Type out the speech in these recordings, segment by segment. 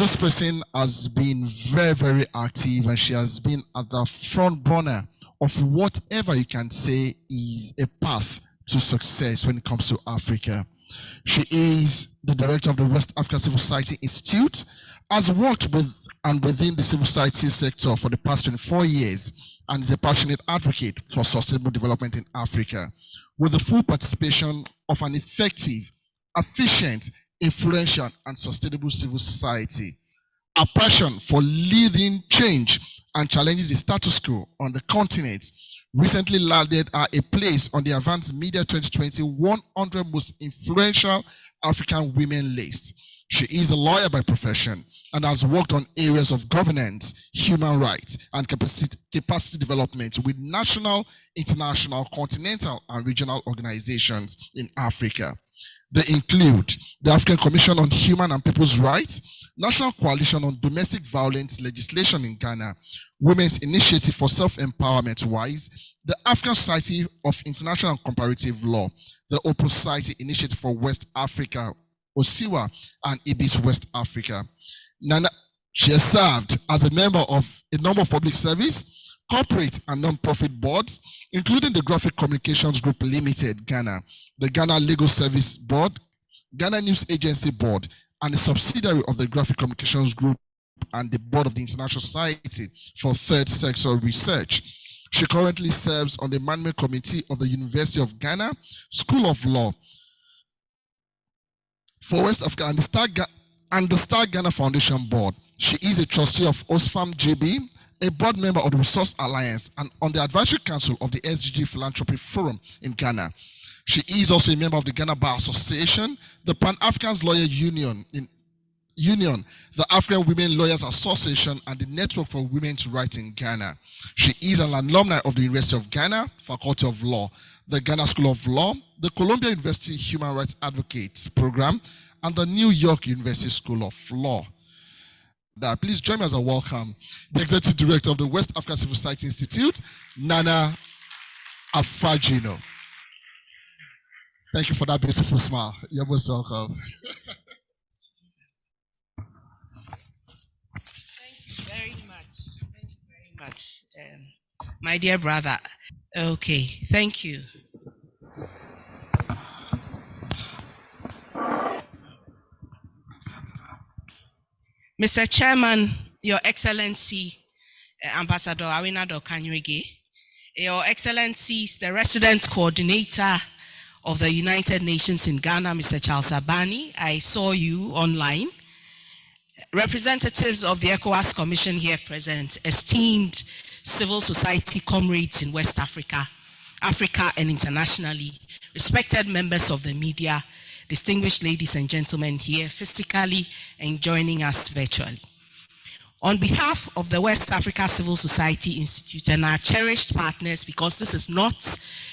This person has been very, very active, and she has been at the front burner of whatever you can say is a path to success when it comes to Africa. She is the director of the West Africa Civil Society Institute, has worked with and within the civil society sector for the past 24 years, and is a passionate advocate for sustainable development in Africa, with the full participation of an effective, efficient, influential, and sustainable civil society. A passion for leading change and challenging the status quo on the continent recently landed her a place on the Advanced Media 2020 100 Most Influential African Women list. She is a lawyer by profession and has worked on areas of governance, human rights, and capacity development with national, international, continental, and regional organizations in Africa. They include the African Commission on Human and People's Rights, National Coalition on Domestic Violence Legislation in Ghana, Women's Initiative for Self-Empowerment WISE, the African Society of International and Comparative Law, the Open Society Initiative for West Africa, OSIWA, and IBIS West Africa. She has served as a member of a number of public service, corporate and non-profit boards, including the Graphic Communications Group Limited, Ghana, the Ghana Legal Service Board, Ghana News Agency Board, and a subsidiary of the Graphic Communications Group and the board of the International Society for Third Sector Research. She currently serves on the Management Committee of the University of Ghana School of Law for West Africa and the Star Ghana Foundation Board. She is a trustee of OSFAM GB, a board member of the Resource Alliance, and on the Advisory Council of the SDG Philanthropy Forum in Ghana. She is also a member of the Ghana Bar Association, the Pan-African Lawyer Union, the African Women Lawyers Association, and the Network for Women's Rights in Ghana. She is an alumni of the University of Ghana, Faculty of Law, the Ghana School of Law, the Columbia University Human Rights Advocates Program, and the New York University School of Law. Please join me as I welcome the Executive Director of the West Africa Civil Society Institute, Nana Afadzinu. Thank you for that beautiful smile. You're most welcome. Thank you very much. Thank you very much, my dear brother. Okay, thank you. Mr. Chairman, Your Excellency, Ambassador Awinado Kanyuige, Your Excellencies, the Resident Coordinator of the United Nations in Ghana, Mr. Charles Abani, I saw you online. Representatives of the ECOWAS Commission here present, esteemed civil society comrades in West Africa, Africa and internationally, respected members of the media, distinguished ladies and gentlemen here physically and joining us virtually. On behalf of the West Africa Civil Society Institute and our cherished partners, because this is not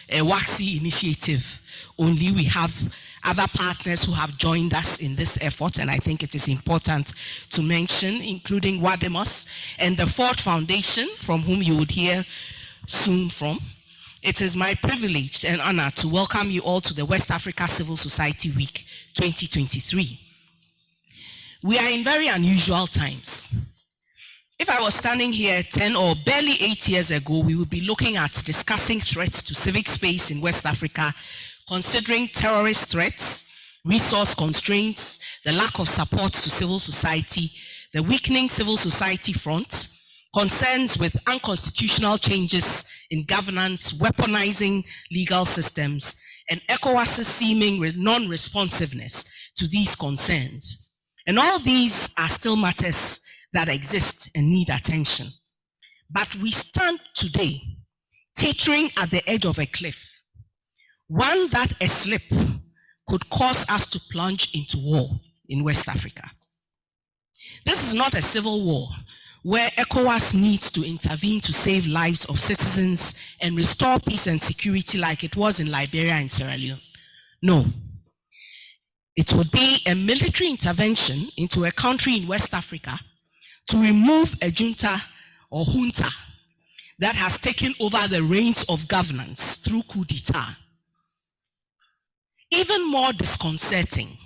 a WACSI initiative only, we have other partners who have joined us in this effort, and I think it is important to mention, including Wademos and the Ford Foundation, from whom you would hear soon from. It is my privilege and honor to welcome you all to the West Africa Civil Society Week 2023. We are in very unusual times. If I was standing here 10 or barely 8 years ago, we would be looking at discussing threats to civic space in West Africa, considering terrorist threats, resource constraints, the lack of support to civil society, the weakening civil society front, concerns with unconstitutional changes in governance, weaponizing legal systems, and ECOWAS's seeming non-responsiveness to these concerns. And all these are still matters that exist and need attention. But we stand today teetering at the edge of a cliff, one that a slip could cause us to plunge into war in West Africa. This is not a civil war where ECOWAS needs to intervene to save lives of citizens and restore peace and security like it was in Liberia and Sierra Leone. No. It would be a military intervention into a country in West Africa to remove a junta or junta that has taken over the reins of governance through coup d'etat. Even more disconcerting,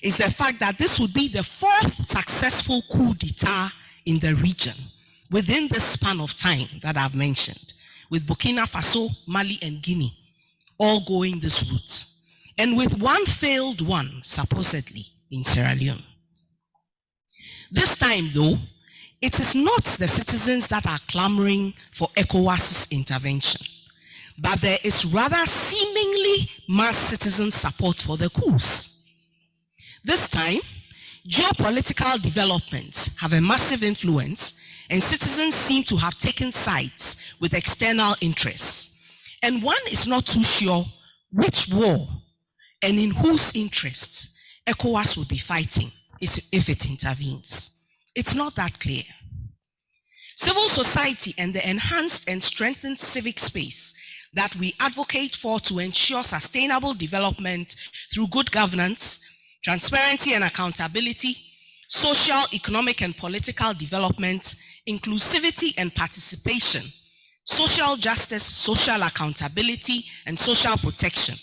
is the fact that this would be the fourth successful coup d'etat in the region within the span of time that I've mentioned, with Burkina Faso, Mali, and Guinea all going this route, and with one failed one, supposedly, in Sierra Leone. This time, though, it is not the citizens that are clamoring for ECOWAS's intervention, but there is rather seemingly mass citizen support for the coups. This time, geopolitical developments have a massive influence, and citizens seem to have taken sides with external interests. And one is not too sure which war and in whose interests ECOWAS will be fighting if it intervenes. It's not that clear. Civil society and the enhanced and strengthened civic space that we advocate for to ensure sustainable development through good governance, transparency and accountability, social, economic and political development, inclusivity and participation, social justice, social accountability and social protection,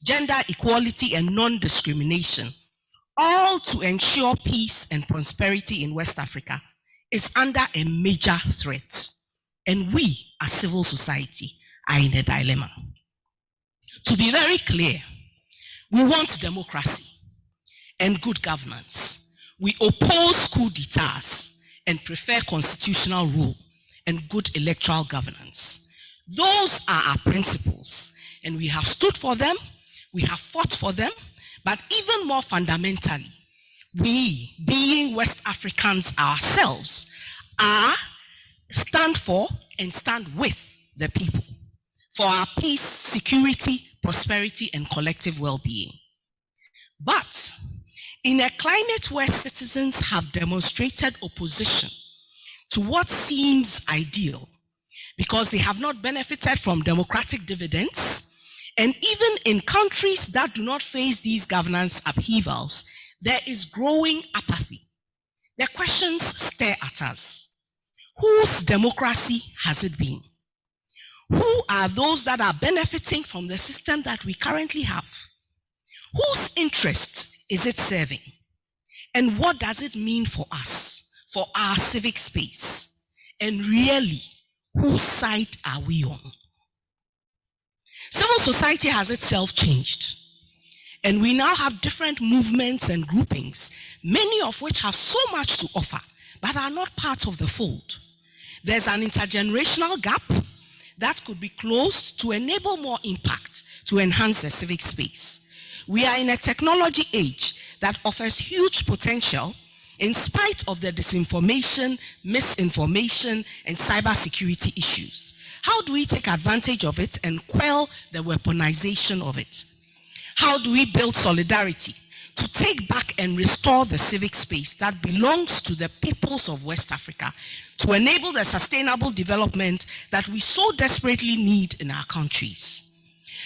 gender equality and non-discrimination, all to ensure peace and prosperity in West Africa, is under a major threat. And we, as civil society, are in a dilemma. To be very clear, we want democracy and good governance. We oppose coup d'etats and prefer constitutional rule and good electoral governance. Those are our principles, and we have stood for them, we have fought for them, but even more fundamentally, we, being West Africans ourselves, stand for and stand with the people for our peace, security, prosperity, and collective well-being. But in a climate where citizens have demonstrated opposition to what seems ideal because they have not benefited from democratic dividends, and even in countries that do not face these governance upheavals, there is growing apathy. The questions stare at us. Whose democracy has it been? Who are those that are benefiting from the system that we currently have? Whose interest is it serving? And what does it mean for us, for our civic space? And really, whose side are we on? Civil society has itself changed. And we now have different movements and groupings, many of which have so much to offer, but are not part of the fold. There's an intergenerational gap that could be closed to enable more impact, to enhance the civic space. We are in a technology age that offers huge potential in spite of the disinformation, misinformation, and cybersecurity issues. How do we take advantage of it and quell the weaponization of it? How do we build solidarity to take back and restore the civic space that belongs to the peoples of West Africa to enable the sustainable development that we so desperately need in our countries?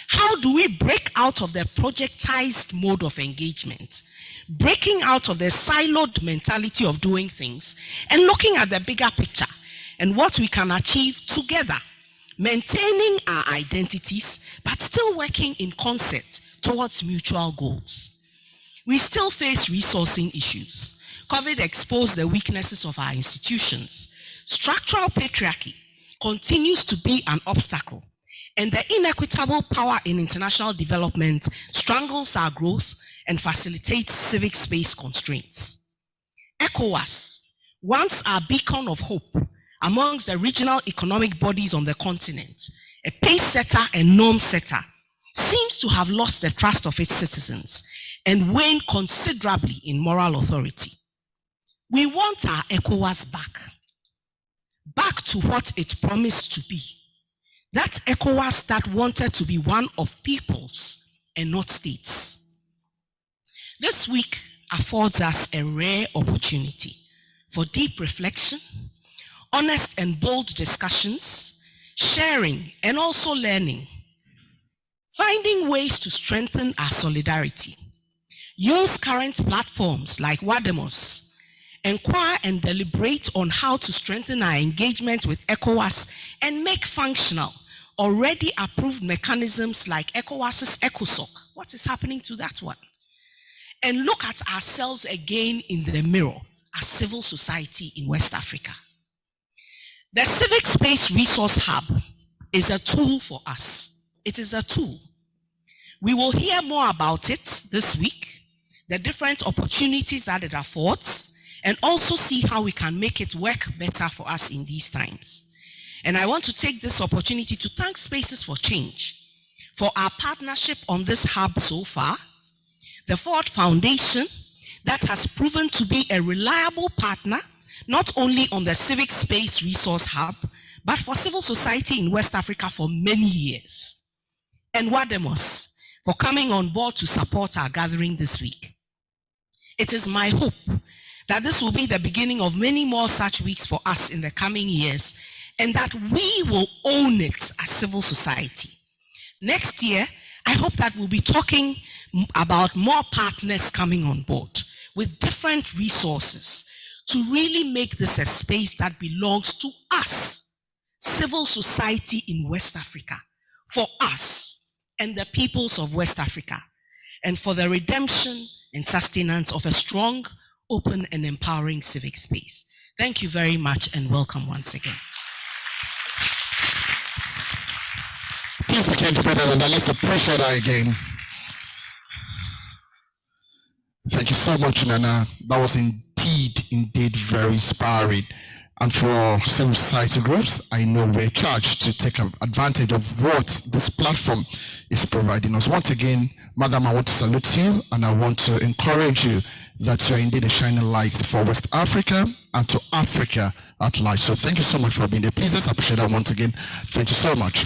How do we break out of the projectized mode of engagement, breaking out of the siloed mentality of doing things and looking at the bigger picture and what we can achieve together, maintaining our identities, but still working in concert towards mutual goals? We still face resourcing issues. COVID exposed the weaknesses of our institutions. Structural patriarchy continues to be an obstacle, and the inequitable power in international development strangles our growth and facilitates civic space constraints. ECOWAS, once our beacon of hope amongst the regional economic bodies on the continent, a pace setter and norm setter, seems to have lost the trust of its citizens and waned considerably in moral authority. We want our ECOWAS back to what it promised to be. That ECOWAS that wanted to be one of peoples and not states. This week affords us a rare opportunity for deep reflection, honest and bold discussions, sharing and also learning, finding ways to strengthen our solidarity. Use current platforms like WADEMOS, inquire and deliberate on how to strengthen our engagement with ECOWAS and make functional already approved mechanisms like ECOWAS's ECOSOC. What is happening to that one? and look at ourselves again in the mirror as civil society in West Africa. The Civic Space Resource Hub is a tool for us. It is a tool. We will hear more about it this week, the different opportunities that it affords, and also see how we can make it work better for us in these times. And I want to take this opportunity to thank Spaces for Change for our partnership on this hub so far, the Ford Foundation that has proven to be a reliable partner, not only on the Civic Space Resource Hub, but for civil society in West Africa for many years. And Wademos for coming on board to support our gathering this week. It is my hope that this will be the beginning of many more such weeks for us in the coming years, and that we will own it as civil society. Next year, I hope that we'll be talking about more partners coming on board with different resources to really make this a space that belongs to us, civil society in West Africa, for us and the peoples of West Africa, and for the redemption and sustenance of a strong, open, and empowering civic space. Thank you very much and welcome once again. Please, we can't do better than that. Let's appreciate that again. Thank you so much, Nana. That was indeed very inspiring. And for civil society groups, I know we're charged to take advantage of what this platform is providing us. Once again, Madam, I want to salute you and I want to encourage you that you are indeed a shining light for West Africa and to Africa at large. So thank you so much for being there. Please, let's appreciate that once again. Thank you so much.